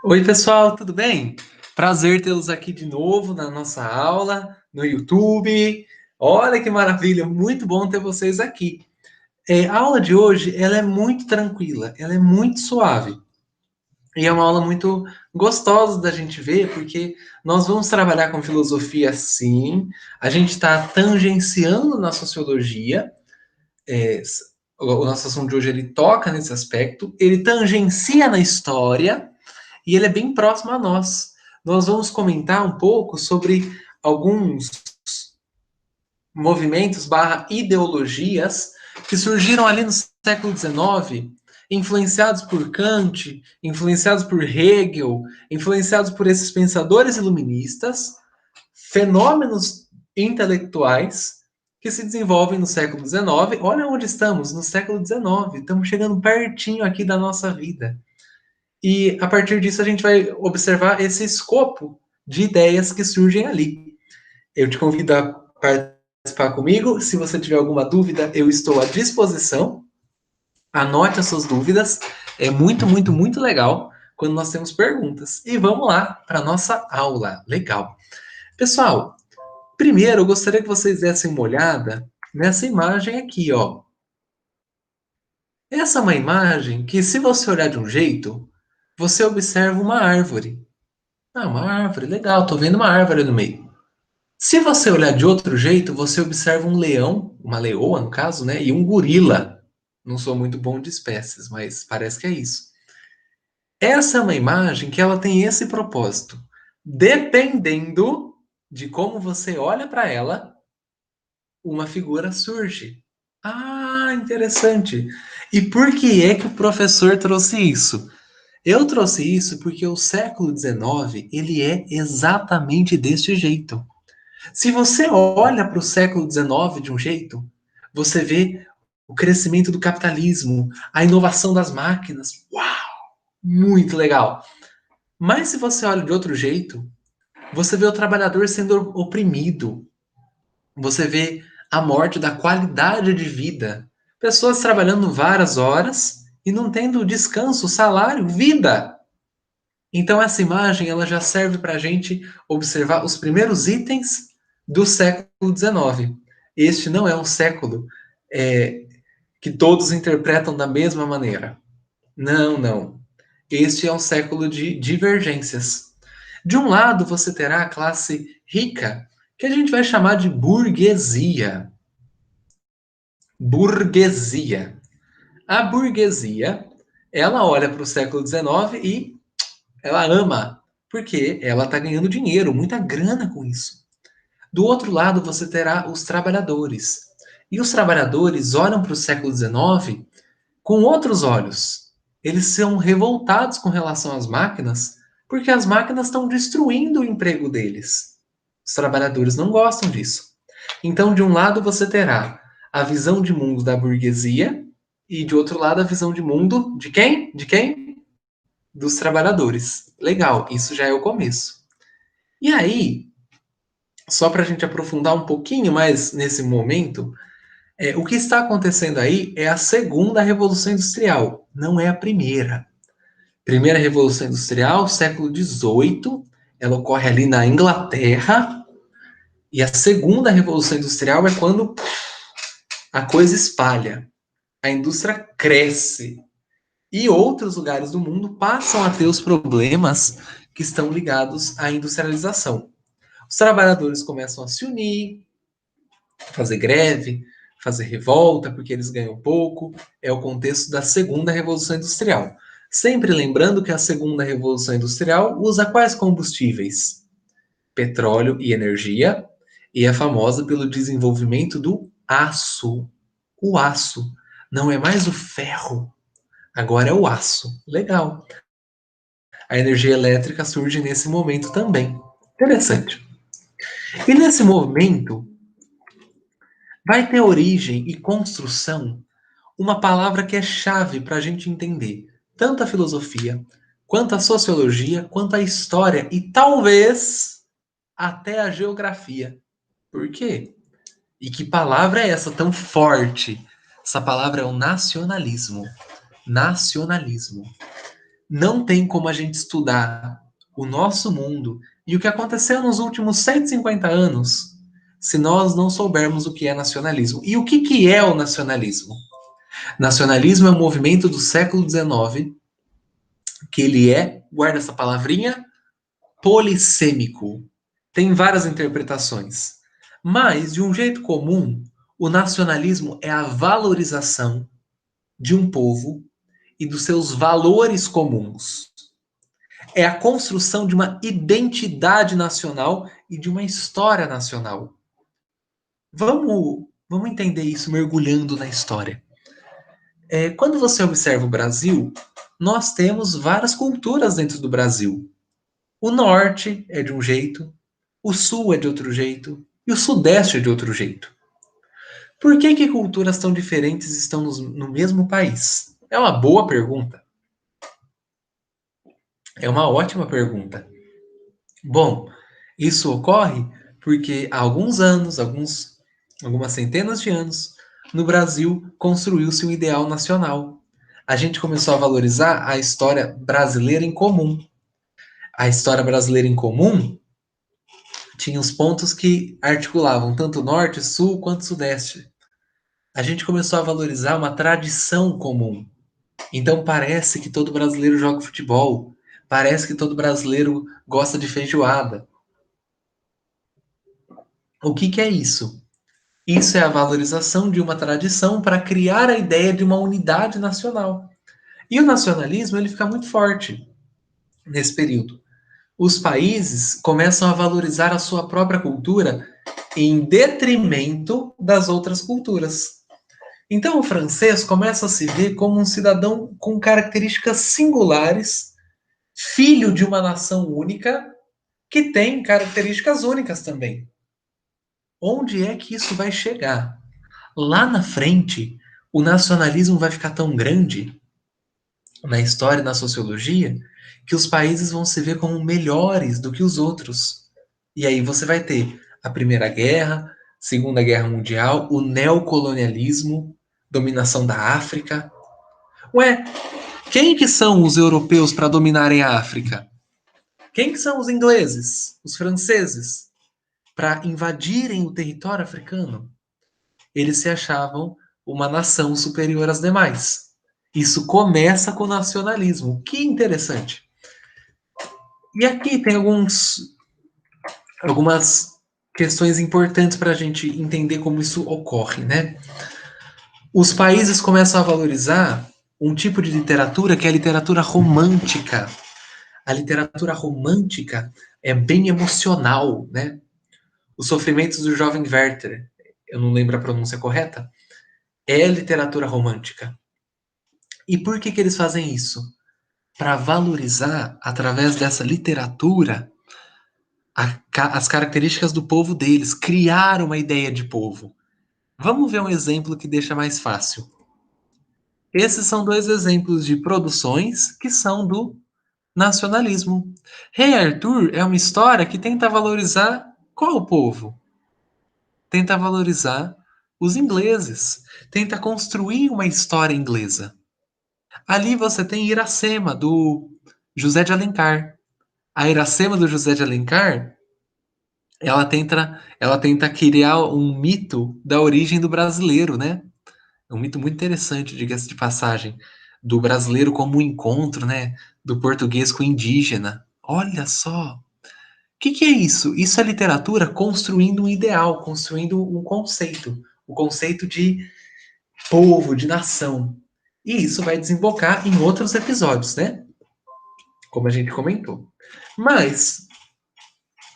Oi, pessoal, tudo bem? Prazer tê-los aqui de novo na nossa aula no YouTube. Olha que maravilha, muito bom ter vocês aqui. A aula de hoje, ela é muito tranquila, ela é muito suave. E é uma aula muito gostosa da gente ver, porque nós vamos trabalhar com filosofia sim, a gente está tangenciando na sociologia, é, o nosso assunto de hoje ele toca nesse aspecto, ele tangencia na história, e ele é bem próximo a nós. Nós vamos comentar um pouco sobre alguns movimentos barra ideologias que surgiram ali no século XIX, influenciados por Kant, influenciados por Hegel, influenciados por esses pensadores iluministas, fenômenos intelectuais que se desenvolvem no século XIX. Olha onde estamos, no século XIX. Estamos chegando pertinho aqui da nossa vida. E a partir disso a gente vai observar esse escopo de ideias que surgem ali. Eu te convido a participar comigo. Se você tiver alguma dúvida, eu estou à disposição. Anote as suas dúvidas. É muito, muito, muito legal quando nós temos perguntas. E vamos lá para a nossa aula. Legal. Pessoal, primeiro eu gostaria que vocês dessem uma olhada nessa imagem aqui, ó. Essa é uma imagem que, se você olhar de um jeito, você observa uma árvore. Ah, uma árvore, legal, tô vendo uma árvore no meio. Se você olhar de outro jeito, você observa um leão, uma leoa no caso, né? E um gorila. Não sou muito bom de espécies, mas parece que é isso. Essa é uma imagem que ela tem esse propósito. Dependendo de como você olha para ela, uma figura surge. Ah, interessante. E por que é que o professor trouxe isso? Eu trouxe isso porque o século XIX, ele é exatamente deste jeito. Se você olha para o século XIX de um jeito, você vê o crescimento do capitalismo, a inovação das máquinas. Uau! Muito legal. Mas se você olha de outro jeito, você vê o trabalhador sendo oprimido. Você vê a morte da qualidade de vida. Pessoas trabalhando várias horas e não tendo descanso, salário, vida. Então essa imagem ela já serve para a gente observar os primeiros itens do século XIX. Este não é um século é, que todos interpretam da mesma maneira. Não, não. Este é um século de divergências. De um lado, você terá a classe rica, que a gente vai chamar de burguesia. Burguesia. A burguesia, ela olha para o século XIX e ela ama, porque ela está ganhando dinheiro, muita grana com isso. Do outro lado, você terá os trabalhadores. E os trabalhadores olham para o século XIX com outros olhos. Eles são revoltados com relação às máquinas, porque as máquinas estão destruindo o emprego deles. Os trabalhadores não gostam disso. Então, de um lado, você terá a visão de mundo da burguesia, e de outro lado, a visão de mundo de quem? De quem? Dos trabalhadores. Legal, isso já é o começo. E aí, só para a gente aprofundar um pouquinho mais nesse momento, o que está acontecendo aí é a segunda Revolução Industrial, não é a primeira. Primeira Revolução Industrial, século XVIII, ela ocorre ali na Inglaterra, e a segunda Revolução Industrial é quando a coisa espalha, a indústria cresce, e outros lugares do mundo passam a ter os problemas que estão ligados à industrialização. Os trabalhadores começam a se unir, fazer greve, fazer revolta, porque eles ganham pouco. É o contexto da segunda Revolução Industrial. Sempre lembrando que a segunda Revolução Industrial usa quais combustíveis? Petróleo e energia, e é famosa pelo desenvolvimento do aço. O aço não é mais o ferro, agora é o aço. Legal. A energia elétrica surge nesse momento também. Interessante. E nesse movimento vai ter origem e construção uma palavra que é chave para a gente entender tanto a filosofia, quanto a sociologia, quanto a história e talvez até a geografia. Por quê? E que palavra é essa tão forte? Essa palavra é o nacionalismo. Nacionalismo. Não tem como a gente estudar o nosso mundo e o que aconteceu nos últimos 150 anos se nós não soubermos o que é nacionalismo. E o que é o nacionalismo? Nacionalismo é um movimento do século XIX que ele é, guarda essa palavrinha, polissêmico. Tem várias interpretações. Mas, de um jeito comum, o nacionalismo é a valorização de um povo e dos seus valores comuns. É a construção de uma identidade nacional e de uma história nacional. Vamos entender isso mergulhando na história. Quando você observa o Brasil, nós temos várias culturas dentro do Brasil. O norte é de um jeito, o sul é de outro jeito e o sudeste é de outro jeito. Por que culturas tão diferentes estão no mesmo país? É uma boa pergunta. É uma ótima pergunta. Bom, isso ocorre porque há alguns anos, algumas centenas de anos, no Brasil construiu-se um ideal nacional. A gente começou a valorizar a história brasileira em comum. A história brasileira em comum tinha os pontos que articulavam tanto norte, sul quanto sudeste. A gente começou a valorizar uma tradição comum. Então parece que todo brasileiro joga futebol, parece que todo brasileiro gosta de feijoada. O que é isso? Isso é a valorização de uma tradição para criar a ideia de uma unidade nacional. E o nacionalismo ele fica muito forte nesse período. Os países começam a valorizar a sua própria cultura em detrimento das outras culturas. Então o francês começa a se ver como um cidadão com características singulares, filho de uma nação única, que tem características únicas também. Onde é que isso vai chegar? Lá na frente, o nacionalismo vai ficar tão grande na história e na sociologia que os países vão se ver como melhores do que os outros. E aí você vai ter a Primeira Guerra, Segunda Guerra Mundial, o neocolonialismo, dominação da África. Ué, quem que são os europeus para dominarem a África? Quem que são os ingleses, os franceses, para invadirem o território africano? Eles se achavam uma nação superior às demais. Isso começa com o nacionalismo. Que interessante. E aqui tem algumas questões importantes para a gente entender como isso ocorre, né? Os países começam a valorizar um tipo de literatura que é a literatura romântica. A literatura romântica é bem emocional, né? Os Sofrimentos do Jovem Werther, eu não lembro a pronúncia correta, é literatura romântica. E por que eles fazem isso? Para valorizar, através dessa literatura, as características do povo deles, criar uma ideia de povo. Vamos ver um exemplo que deixa mais fácil. Esses são dois exemplos de produções que são do nacionalismo. Rei Arthur é uma história que tenta valorizar qual povo? Tenta valorizar os ingleses, tenta construir uma história inglesa. Ali você tem Iracema, do José de Alencar. A Iracema do José de Alencar, ela tenta criar um mito da origem do brasileiro, né? É um mito muito interessante, diga-se de passagem, do brasileiro como um encontro, né? Do português com o indígena. Olha só! O que é isso? Isso é literatura construindo um ideal, construindo um conceito. O conceito de povo, de nação. E isso vai desembocar em outros episódios, né? Como a gente comentou. Mas,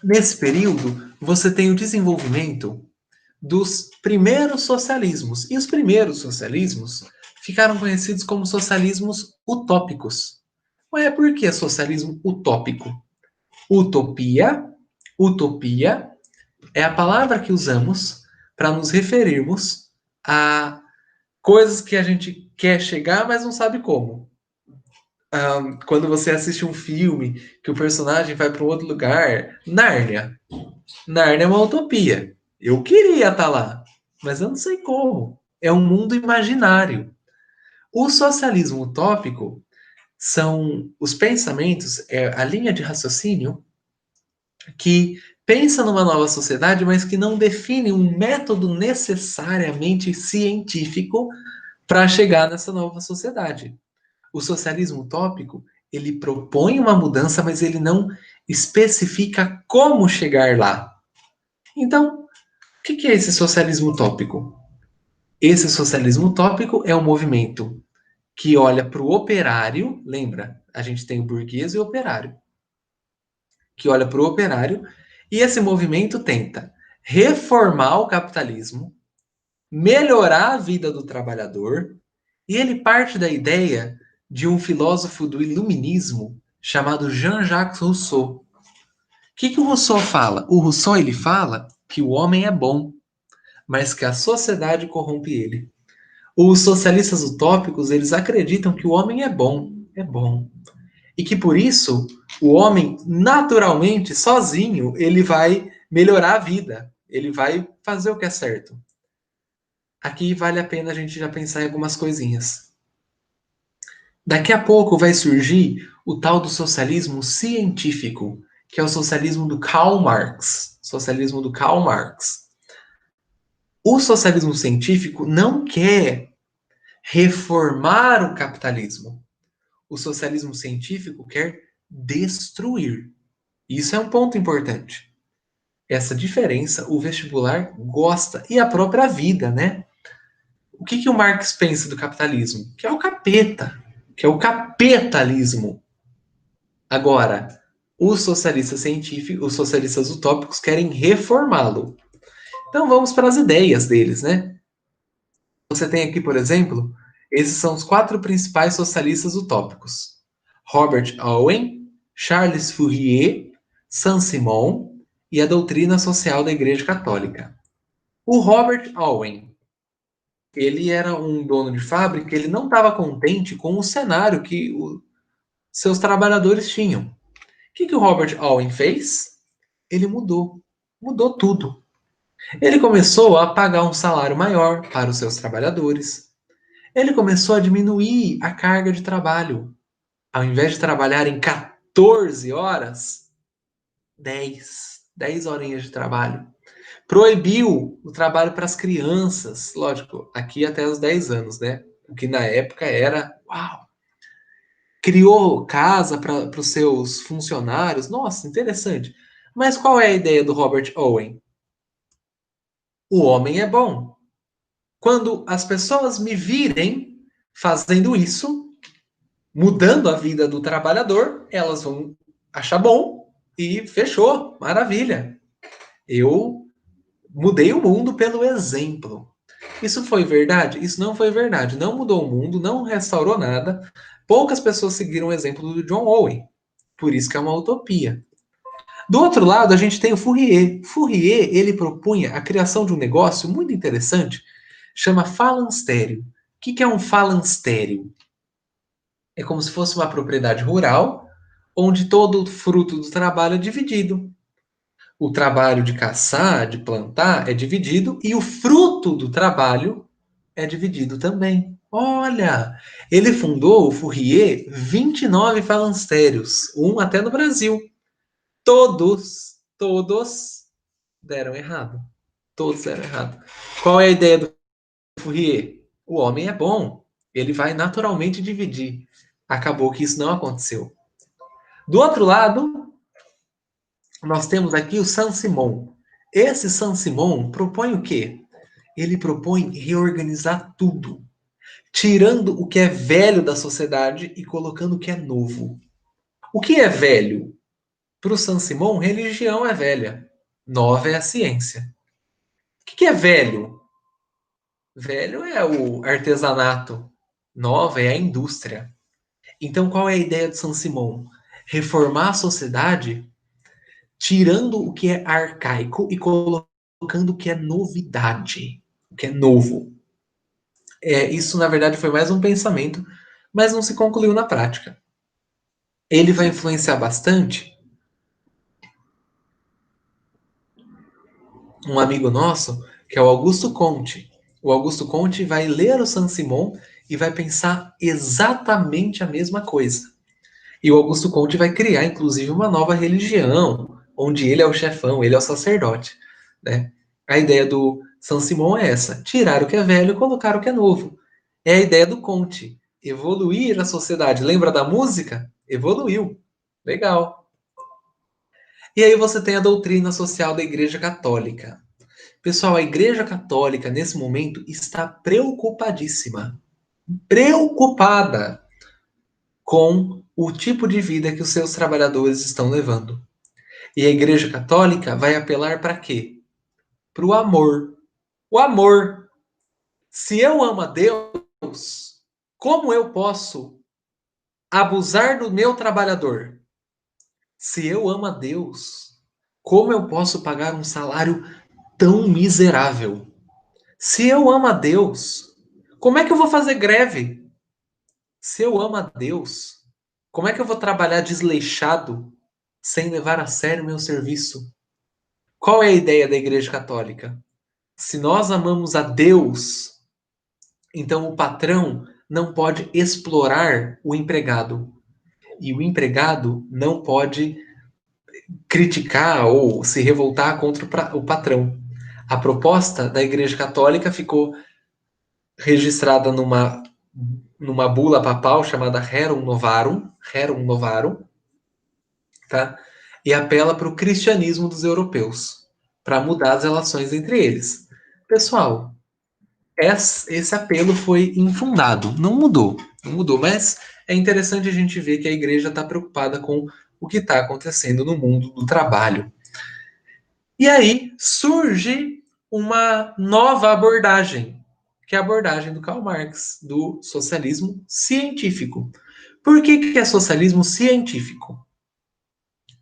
nesse período, você tem o desenvolvimento dos primeiros socialismos. E os primeiros socialismos ficaram conhecidos como socialismos utópicos. Mas por que socialismo utópico? Utopia, utopia é a palavra que usamos para nos referirmos a coisas que a gente quer chegar, mas não sabe como. Quando você assiste um filme que o personagem vai para um outro lugar, Nárnia. Nárnia é uma utopia. Eu queria estar lá, mas eu não sei como. É um mundo imaginário. O socialismo utópico são os pensamentos, a linha de raciocínio que pensa numa nova sociedade, mas que não define um método necessariamente científico para chegar nessa nova sociedade. O socialismo utópico, ele propõe uma mudança, mas ele não especifica como chegar lá. Então, o que é esse socialismo utópico? Esse socialismo utópico é um movimento que olha para o operário, lembra? A gente tem o burguês e o operário, que olha para o operário, e esse movimento tenta reformar o capitalismo, melhorar a vida do trabalhador, e ele parte da ideia de um filósofo do iluminismo chamado Jean-Jacques Rousseau. O que o Rousseau fala? O Rousseau ele fala que o homem é bom, mas que a sociedade corrompe ele. Os socialistas utópicos, eles acreditam que o homem é bom, e que por isso o homem naturalmente, sozinho, ele vai melhorar a vida, ele vai fazer o que é certo. Aqui vale a pena a gente já pensar em algumas coisinhas. Daqui a pouco vai surgir o tal do socialismo científico, que é o socialismo do Karl Marx. Socialismo do Karl Marx. O socialismo científico não quer reformar o capitalismo. O socialismo científico quer destruir. Isso é um ponto importante. Essa diferença o vestibular gosta e a própria vida, né? O que o Marx pensa do capitalismo? Que é o capeta, que é o capitalismo. Agora, os socialistas científicos, os socialistas utópicos querem reformá-lo. Então vamos para as ideias deles, né? Você tem aqui, por exemplo, esses são os 4 principais socialistas utópicos: Robert Owen, Charles Fourier, Saint-Simon e a doutrina social da Igreja Católica. O Robert Owen, ele era um dono de fábrica, ele não estava contente com o cenário que seus trabalhadores tinham. O que o Robert Owen fez? Ele mudou tudo. Ele começou a pagar um salário maior para os seus trabalhadores. Ele começou a diminuir a carga de trabalho. Ao invés de trabalhar em 14 horas, 10 horinhas de trabalho. Proibiu o trabalho para as crianças, lógico, aqui até os 10 anos, né? O que na época era, uau! Criou casa para os seus funcionários, nossa, interessante. Mas qual é a ideia do Robert Owen? O homem é bom. Quando as pessoas me virem fazendo isso, mudando a vida do trabalhador, elas vão achar bom e fechou, maravilha. Eu mudei o mundo pelo exemplo. Isso foi verdade? Isso não foi verdade. Não mudou o mundo, não restaurou nada. Poucas pessoas seguiram o exemplo do John Owen. Por isso que é uma utopia. Do outro lado, a gente tem o Fourier. Fourier, ele propunha a criação de um negócio muito interessante, chama falanstério. O que é um falanstério? É como se fosse uma propriedade rural, onde todo o fruto do trabalho é dividido. O trabalho de caçar, de plantar, é dividido, e o fruto do trabalho é dividido também. Olha, ele fundou, o Fourier, 29 falancérios, um até no Brasil. Todos deram errado. Todos deram errado. Qual é a ideia do Fourier? O homem é bom, ele vai naturalmente dividir. Acabou que isso não aconteceu. Do outro lado, nós temos aqui o Saint-Simon. Esse Saint-Simon propõe o quê? Ele propõe reorganizar tudo, tirando o que é velho da sociedade e colocando o que é novo. O que é velho? Para o Saint-Simon, religião é velha, nova é a ciência. O que é velho? Velho é o artesanato, nova é a indústria. Então, qual é a ideia do Saint-Simon? Reformar a sociedade tirando o que é arcaico e colocando o que é novidade, o que é novo. Isso, na verdade, foi mais um pensamento, mas não se concluiu na prática. Ele vai influenciar bastante um amigo nosso, que é o Augusto Conte. O Augusto Conte vai ler o Saint-Simon e vai pensar exatamente a mesma coisa. E o Augusto Conte vai criar, inclusive, uma nova religião, onde ele é o chefão, ele é o sacerdote, né? A ideia do Saint-Simon é essa: tirar o que é velho e colocar o que é novo. É a ideia do Conte, evoluir a sociedade. Lembra da música? Evoluiu. Legal. E aí você tem a doutrina social da Igreja Católica. Pessoal, a Igreja Católica, nesse momento, está preocupadíssima. Preocupada com o tipo de vida que os seus trabalhadores estão levando. E a Igreja Católica vai apelar para quê? Para o amor. O amor. Se eu amo a Deus, como eu posso abusar do meu trabalhador? Se eu amo a Deus, como eu posso pagar um salário tão miserável? Se eu amo a Deus, como é que eu vou fazer greve? Se eu amo a Deus, como é que eu vou trabalhar desleixado sem levar a sério o meu serviço? Qual é a ideia da Igreja Católica? Se nós amamos a Deus, então o patrão não pode explorar o empregado. E o empregado não pode criticar ou se revoltar contra o patrão. A proposta da Igreja Católica ficou registrada numa bula papal chamada Rerum Novarum, tá? E apela para o cristianismo dos europeus, para mudar as relações entre eles. Pessoal, esse apelo foi infundado, não mudou, mas é interessante a gente ver que a igreja está preocupada com o que está acontecendo no mundo do trabalho. E aí surge uma nova abordagem, que é a abordagem do Karl Marx, do socialismo científico. Por que é socialismo científico?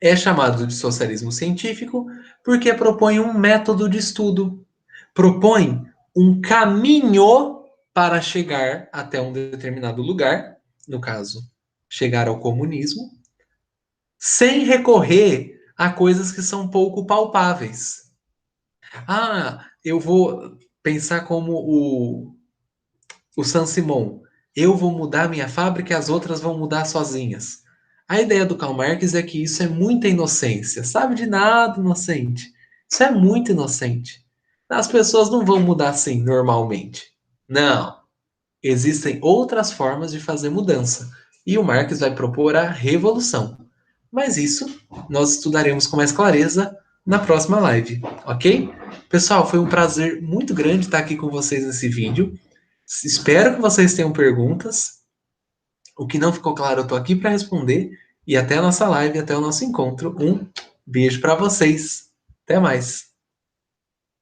É chamado de socialismo científico porque propõe um método de estudo, propõe um caminho para chegar até um determinado lugar, no caso, chegar ao comunismo, sem recorrer a coisas que são pouco palpáveis. Ah, eu vou pensar como o Saint-Simon. Eu vou mudar minha fábrica e as outras vão mudar sozinhas. A ideia do Karl Marx é que isso é muita inocência. Sabe de nada, inocente. Isso é muito inocente. As pessoas não vão mudar assim normalmente. Não. Existem outras formas de fazer mudança. E o Marx vai propor a revolução. Mas isso nós estudaremos com mais clareza na próxima live, ok? Pessoal, foi um prazer muito grande estar aqui com vocês nesse vídeo. Espero que vocês tenham perguntas. O que não ficou claro, eu estou aqui para responder. E até a nossa live, até o nosso encontro. Um beijo para vocês. Até mais.